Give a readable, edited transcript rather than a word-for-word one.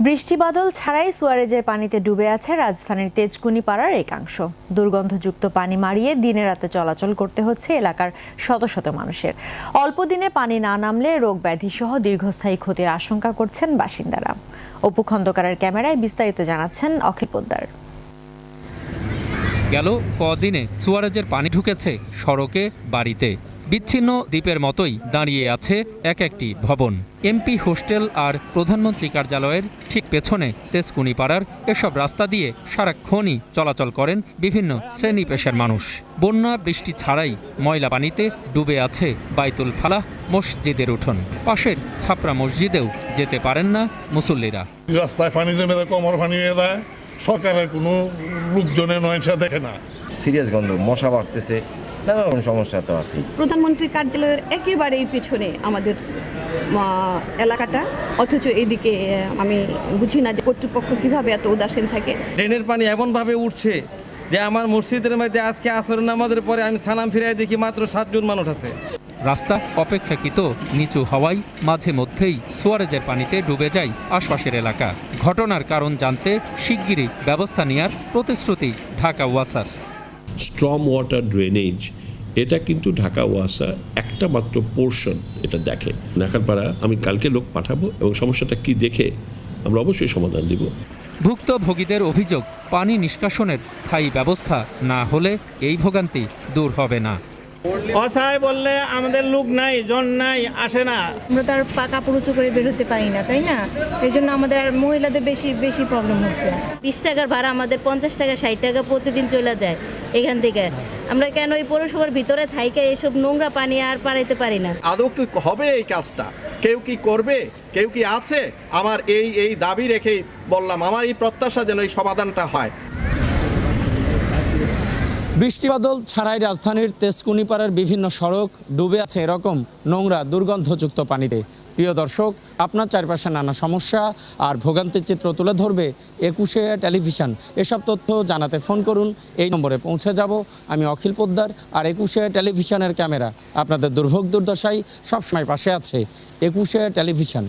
বৃষ্টিবাদল ছাড়াই সুয়ারেজের পানিতে ডুবে আছে রাজধানীর তেজকুনি পাড়ার একাংশ। দুর্গন্ধযুক্ত পানি মারিয়ে দিনে রাতে চলাচল করতে হচ্ছে এলাকার শত শত মানুষের। অল্প দিনে পানি না নামলে রোগ ব্যাধি সহ দীর্ঘস্থায়ী ক্ষতির আশঙ্কা করছেন বাসিন্দারা। অপু খন্দকারের ক্যামেরায় বিস্তারিত জানাচ্ছেন অখিল পোদ্দার। গেল কদিনে সুয়ারেজের পানি ঢুকেছে সড়কে, বাড়িতে। বিচ্ছিন্ন দ্বীপের মতোই দাঁড়িয়ে আছে এক একটি ভবন। এমপি হোস্টেল আর প্রধানমন্ত্রী কার্যালয়ের ঠিক পেছনে তেজকুনি পাড়ার এসব রাস্তা দিয়ে সারাক্ষণই চলাচল করেন বিভিন্ন শ্রেণী পেশার মানুষ। বন্যা বৃষ্টি ছাড়াই ময়লা পানিতে ডুবে আছে বাইতুল ফালাহ মসজিদের উঠোন। পাশের ছাপড়া মসজিদেও যেতে পারেন না মুসল্লিরা। রাস্তায় পানি জমে দেয়, কোমর পানি হয়ে যায়, সরকারের কোনো লোকজনে নয় দেখে না। সিরিয়াস গন্ধ, মশা বাড়তেছে, নানা রকম সমস্যা তো আছে। প্রধানমন্ত্রী কার্যালয়ের একেবারেই পিছনে আমাদের এলাকাটা, অথচ এদিকে আমি বুঝি না যে কর্তৃপক্ষ কিভাবে এত উদাসীন থাকে। ড্রেনের পানি এমনভাবে উঠছে যে আমার মসজিদের মধ্যে আজকে আসরের নামাজের পরে আমি সালাম ফিরাই দেখি মাত্র 7 জন মানুষ আছে। রাস্তা অপেক্ষাকৃত নিচু হওয়ায় মাঝে মধ্যেই সুয়ারেজের পানিতে ডুবে যায় আশপাশের এলাকা। ঘটনার কারণ জানতে শিগগিরই ব্যবস্থা নেওয়ার প্রতিশ্রুতি ঢাকা ওয়াসার। স্ট্রম ওয়াটার ড্রেনেজ, এটা কিন্তু ঢাকা ওয়াসা একটা মাত্র পোর্শন এটা দেখে। নাখালপাড়া আমি কালকে লোক পাঠাবো এবং সমস্যাটা কি দেখে আমরা অবশ্যই সমাধান দিব। ভুক্তভোগীদের অভিযোগ, পানি নিষ্কাশনের স্থায়ী ব্যবস্থা না হলে এই ভোগান্তি দূর হবে না। অসহায় বললে আমাদের লোক নাই, জন নাই, আসে না। আমরা তো আর কাপড় উঁচু করে বেরোতে পারি না, তাই না? এই জন্য আমাদের আর মহিলাদের বেশি প্রবলেম হচ্ছে। 20 টাকার ভাড়া আমাদের 50 টাকা 60 টাকা প্রতিদিন চলে যায় এখান থেকে। আমরা কেন এই পৌরসভার ভিতরে থাইকে এসব নোংরা পানি আর পারাইতে পারি না? আদৌ কি হবে এই কাজটা? কেউ কি করবে? কেউ কি আছে? আমার এই দাবি রেখেই বললাম, আমার এই প্রত্যাশা যেন এই সমাধানটা হয়। বৃষ্টিবাদল ছাড়াই রাজধানীর তেজকুনি পাড়ার বিভিন্ন সড়ক ডুবে আছে এরকম নোংরা দুর্গন্ধযুক্ত পানিতে। প্রিয় দর্শক, আপনার চারপাশে নানা সমস্যা আর ভোগান্তির চিত্র তুলে ধরবে 21 টেলিভিশন। এসব তথ্য জানাতে ফোন করুন, এই নম্বরে পৌঁছে যাব। আমি অখিল পোদ্দার, আর 21 টেলিভিশনের ক্যামেরা আপনাদের দুর্ভোগ দুর্দশায় সবসময় পাশে আছে। 21 টেলিভিশন।